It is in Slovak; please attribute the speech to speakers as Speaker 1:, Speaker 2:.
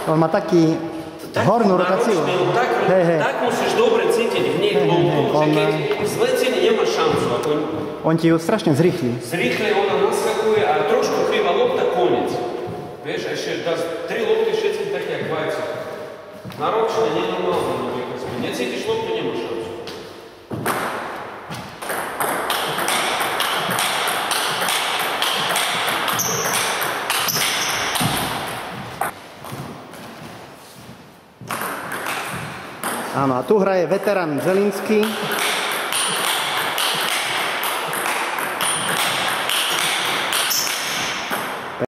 Speaker 1: On má taký hornú rotáciu.
Speaker 2: Tak musíš dobre cítiť hneď loptu, že keď zle cíti, nemáš šancu.
Speaker 1: On ti ju strašne zrýchli.
Speaker 2: Zrýchli, ona naskakuje a trošku chýba lopta, koniec. Vieš, ešte 3 lopty všetky také jak vajce. Náročné, nenormálne. Necítiš loptu, nemáš šancu.
Speaker 1: Áno, a tu hraje veterán Zelinský.